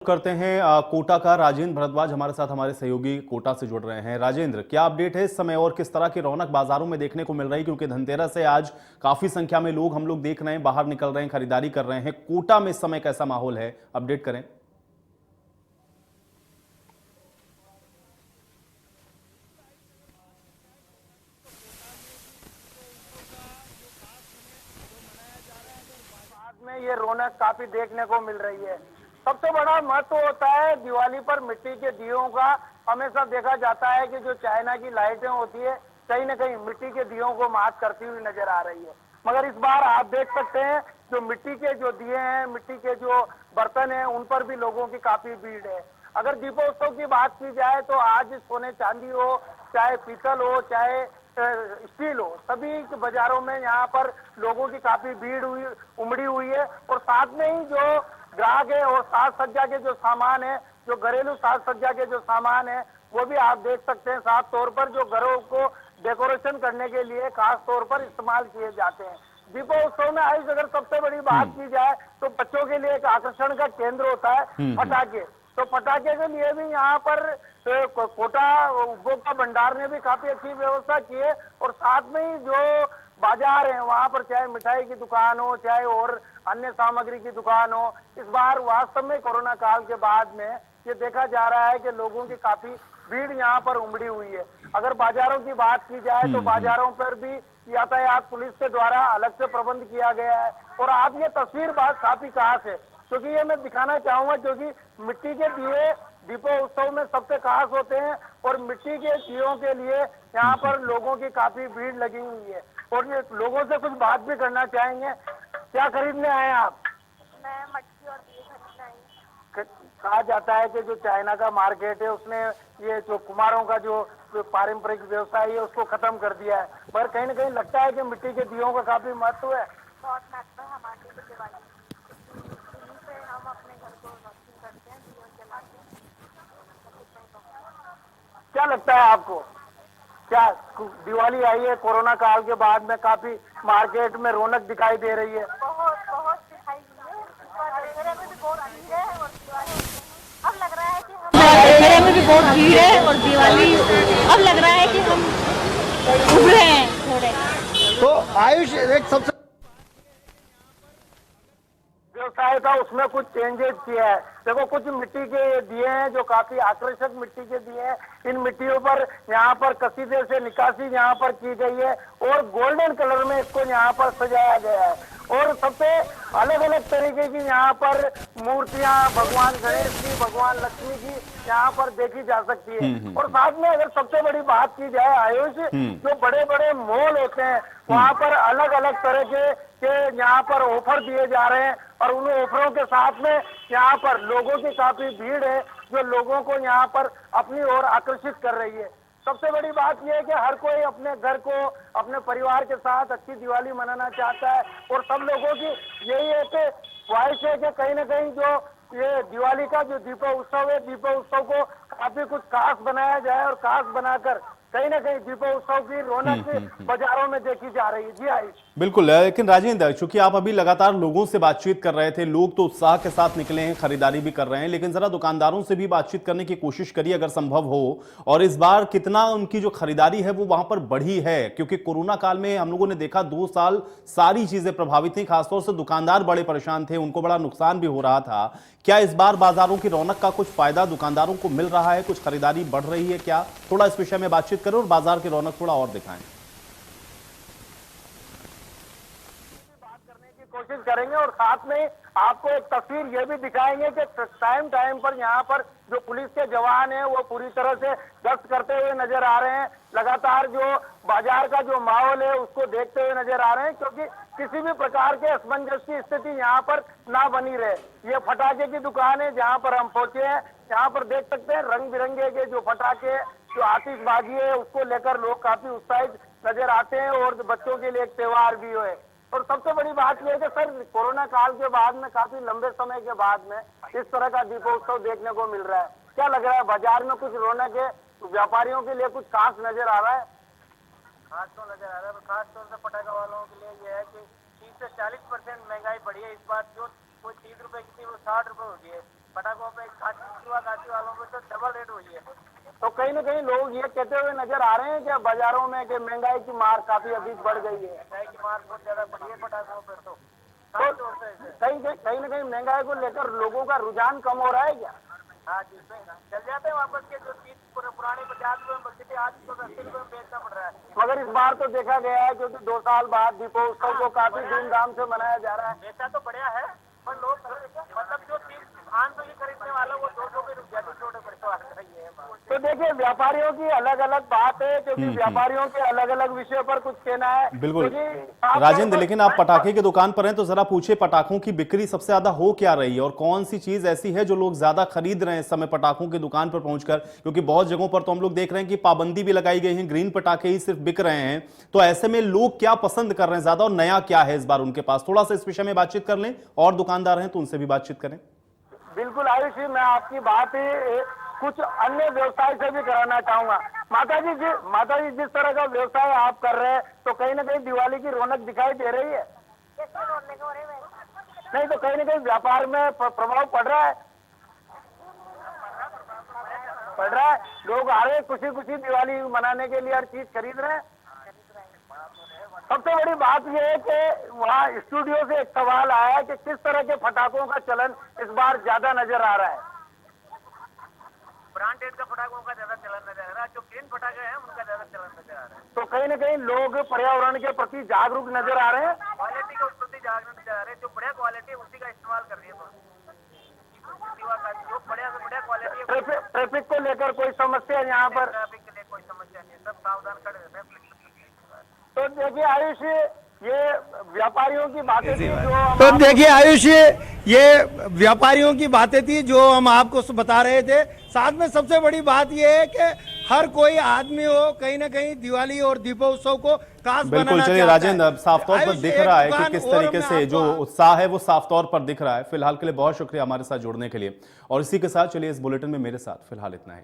करते हैं कोटा का। राजेंद्र भरद्वाज हमारे साथ, हमारे सहयोगी कोटा से जुड़ रहे हैं। राजेंद्र, क्या अपडेट है इस समय और किस तरह की रौनक बाजारों में देखने को मिल रही है? क्योंकि धनतेरस से आज काफी संख्या में लोग हम लोग देख रहे हैं, बाहर निकल रहे हैं, खरीदारी कर रहे हैं। कोटा में इस समय कैसा माहौल है, अपडेट करें। में ये रौनक काफी देखने को मिल रही है। सबसे बड़ा महत्व होता है दिवाली पर मिट्टी के दियों का। हमेशा देखा जाता है कि जो चाइना की लाइटें होती है कहीं न कहीं मिट्टी के दियों को मात करती हुई नजर आ रही है, मगर इस बार आप देख सकते हैं जो मिट्टी के जो दिए हैं, मिट्टी के जो बर्तन हैं, उन पर भी लोगों की काफी भीड़ है। अगर दीपोत्सव की बात की जाए तो आज सोने चांदी हो, चाहे पीतल हो, चाहे स्टील हो, सभी बाजारों में यहाँ पर लोगों की काफी भीड़ हुई उमड़ी हुई है। और साथ में ही जो ग्राहक है और साज सज्जा के जो सामान है, जो घरेलू साज सज्जा के जो सामान है, वो भी आप देख सकते हैं साफ तौर पर जो घरों को डेकोरेशन करने के लिए खास तौर पर इस्तेमाल किए जाते हैं। दीपोत्सव में आज अगर सबसे बड़ी बात की जाए तो बच्चों के लिए एक आकर्षण का केंद्र होता है पटाखे। तो पटाखे के लिए भी यहाँ पर कोटा उपभोक्ता भंडार ने भी काफी अच्छी व्यवस्था की है। और साथ में ही जो बाजार है वहाँ पर चाहे मिठाई की दुकान हो, चाहे और अन्य सामग्री की दुकान हो, इस बार वास्तव में कोरोना काल के बाद में ये देखा जा रहा है कि लोगों की काफी भीड़ यहाँ पर उमड़ी हुई है। अगर बाजारों की बात की जाए तो बाजारों पर भी यातायात पुलिस के द्वारा अलग से प्रबंध किया गया है। और आप ये तस्वीर बात काफी खास है, क्योंकि ये मैं दिखाना चाहूंगा, क्योंकि मिट्टी के दिए दीपोत्सव में सबसे खास होते हैं और मिट्टी के दियों के लिए यहाँ पर लोगों की काफी भीड़ लगी हुई है। और ये लोगों से कुछ बात भी करना चाहेंगे। क्या खरीदने आए आप? मैं मटकी और दिए खरीदने आई हूँ। कहा जाता है कि जो चाइना का मार्केट है उसने ये जो कुम्हारों का जो पारंपरिक व्यवसाय है उसको खत्म कर दिया है, मगर कहीं न कहीं लगता है कि मिट्टी के दियों का काफी महत्व है। बहुत महत्व है हमारे लिए दिवाली। इन्हीं से हम अपने घर को रोशनी करते हैं, दिए जलाते हैं। क्या लगता है आपको, क्या दिवाली आई है कोरोना काल के बाद में काफी मार्केट में रौनक दिखाई दे रही है? बहुत बहुत दिखाई दी है। दशहरे में भी बहुत भीड़ है और दिवाली अब लग रहा है कि हम दशहरे में भी बहुत भीड़ है और दिवाली अब लग रहा है कि हम उभरे हैं थोड़े। तो आयुष एक सबसे व्यवसाय था उसमें कुछ चेंजेस किया है। देखो कुछ मिट्टी के दिए हैं जो काफी आकर्षक मिट्टी के दिए हैं। इन मिट्टियों पर यहाँ पर कसीदे से निकासी यहाँ पर की गई है और गोल्डन कलर में इसको यहाँ पर सजाया गया है। और सबसे अलग अलग तरीके की यहाँ पर मूर्तियां भगवान गणेश की, भगवान लक्ष्मी की यहाँ पर देखी जा सकती है। और साथ में अगर सबसे बड़ी बात की जाए आयुष, जो बड़े बड़े मॉल होते हैं वहाँ पर अलग अलग तरह के यहाँ पर ऑफर दिए जा रहे हैं और उन ऑफरों के साथ में यहाँ पर लोगों की काफी भीड़ है जो लोगों को यहाँ पर अपनी ओर आकर्षित कर रही है। सबसे बड़ी बात यह है कि हर कोई अपने घर को अपने परिवार के साथ अच्छी दिवाली मनाना चाहता है और सब लोगों की यही एक ख्वाहिश है कि कहीं ना कहीं जो ये दिवाली का जो दीपोत्सव है, दीपोत्सव को काफी कुछ खास बनाया जाए और खास बनाकर कहीं ना कहीं दीपोत्सव की रौनक बाजारों में देखी जा रही है। जी आयुष। बिल्कुल, लेकिन राजेंद्र, चूंकि आप अभी लगातार लोगों से बातचीत कर रहे थे, लोग तो उत्साह के साथ निकले हैं, खरीदारी भी कर रहे हैं, लेकिन जरा दुकानदारों से भी बातचीत करने की कोशिश करिए अगर संभव हो। और इस बार कितना उनकी जो खरीदारी है वो वहां पर बढ़ी है? क्योंकि कोरोना काल में हम लोगों ने देखा 2 साल सारी चीजें प्रभावित थी, खासतौर से दुकानदार बड़े परेशान थे, उनको बड़ा नुकसान भी हो रहा था। क्या इस बार बाजारों की रौनक का कुछ फायदा दुकानदारों को मिल रहा है? कुछ खरीदारी बढ़ रही है क्या? थोड़ा इस विषय में बातचीत करें और बाजार की रौनक थोड़ा और दिखाएं। कोशिश करेंगे और साथ में आपको एक तस्वीर ये भी दिखाएंगे कि टाइम पर यहाँ पर जो पुलिस के जवान हैं वो पूरी तरह से गश्त करते हुए नजर आ रहे हैं। लगातार जो बाजार का जो माहौल है उसको देखते हुए नजर आ रहे हैं, क्योंकि किसी भी प्रकार के असमंजस की स्थिति यहाँ पर ना बनी रहे। ये फटाके की दुकान है जहाँ पर हम पहुंचे हैं। यहाँ पर देख सकते हैं रंग बिरंगे के जो फटाके, जो आतिशबाजी है उसको लेकर लोग काफी उत्साहित नजर आते हैं और बच्चों के लिए एक त्योहार भी है। और सबसे बड़ी बात यह है कि सर कोरोना काल के बाद में काफी लंबे समय के बाद में इस तरह का दीपोत्सव देखने को मिल रहा है। क्या लग रहा है, बाजार में कुछ रौनक है? व्यापारियों के लिए कुछ खास नजर आ रहा है? खास तो नजर आ रहा है, खास तौर से पटाखा वालों के लिए यह है कि 30 से 40% महंगाई बढ़ी है इस बार। जो कोई 30 रुपए की थी वो 60 रुपए हो गई है। पटाखों पे काशी वालों पे तो डबल रेट हुई है। तो कहीं ना कहीं लोग ये कहते हुए नजर आ रहे हैं कि बाजारों में कि महंगाई की मार काफी अधिक बढ़ गई है। महंगाई की मार बहुत ज्यादा बढ़ी है पटाखों पर तो कहीं ना कहीं महंगाई को लेकर लोगों का रुझान कम हो रहा है क्या? हाँ जी, चल जाते हैं वापस के जो चीज पुरानी 50 रुपए में बचती थी आज तो 80 रुपए में बेचना पड़ रहा है। मगर इस बार तो देखा गया है क्योंकि 2 साल बाद दीपोत्सव को काफी धूमधाम से मनाया जा रहा है। बेचा तो बढ़िया है पर लोग मतलब जो चीज आन तो ये खरीदने वाला वो 200 पे रुक जाती छोटे पर तो आ रही है। तो देखिए व्यापारियों की अलग अलग बात है क्योंकि व्यापारियों के अलग अलग विषय पर कुछ कहना है। बिल्कुल क्योंकि राजेंद्र, लेकिन आप पटाखे की दुकान पर हैं तो जरा पूछे पटाखों की बिक्री सबसे ज्यादा हो क्या रही है और कौन सी चीज ऐसी है जो लोग ज्यादा खरीद रहे हैं इस समय पटाखों की दुकान पर पहुंचकर, क्योंकि बहुत जगहों पर तो हम लोग देख रहे हैं कि पाबंदी भी लगाई गई है, ग्रीन पटाखे ही सिर्फ बिक रहे हैं। तो ऐसे में लोग क्या पसंद कर रहे हैं ज्यादा और नया क्या है इस बार उनके पास? थोड़ा सा इस विषय में बातचीत कर लें और दुकानदार हैं तो उनसे भी बातचीत करें। बिल्कुल आयुष जी, मैं आपकी बात कुछ अन्य व्यवसाय से भी कराना चाहूंगा। माता जी जिस तरह का व्यवसाय आप कर रहे हैं तो कहीं ना कहीं दिवाली की रौनक दिखाई दे रही है। नहीं तो कहीं ना कहीं व्यापार में प्रभाव पड़ रहा है। लोग आ रहे हैं खुशी खुशी दिवाली मनाने के लिए हर चीज खरीद रहे हैं। सबसे बड़ी बात यह है कि वहाँ स्टूडियो से एक सवाल आया है कि किस तरह के पटाखों का चलन इस बार ज्यादा नजर आ रहा है। ब्रांडेड का पटाखों का ज्यादा चलन नजर आ रहा है, जो ग्रीन पटाखे हैं उनका ज्यादा चलन नजर आ रहा है। तो कहीं ना कहीं लोग पर्यावरण के प्रति जागरूक नजर आ रहे हैं। क्वालिटी के प्रति जागरूक नजर आ रहे हैं, जो बढ़िया क्वालिटी है उसी का इस्तेमाल कर रही है। जो बढ़िया से बढ़िया क्वालिटी है। ट्रैफिक को लेकर कोई समस्या है यहाँ पर? ट्रैफिक के लिए कोई समस्या नहीं है, सब सावधान खड़े रहते हैं। तो देखिए आयुष, ये व्यापारियों की बातें थी तो देखिए आयुष, ये व्यापारियों की बातें थी जो हम आपको बता रहे थे। साथ में सबसे बड़ी बात यह है कि हर कोई आदमी हो कहीं ना कहीं दिवाली और दीपोत्सव को खास बनाना बिल्कुल। चलिए राजेंद्र, अब साफ तौर पर दिख रहा है कि किस तरीके से जो उत्साह है वो साफ तौर पर दिख रहा है। फिलहाल के लिए बहुत शुक्रिया हमारे साथ जुड़ने के लिए, और इसी के साथ चलिए इस बुलेटिन में मेरे साथ फिलहाल इतना ही।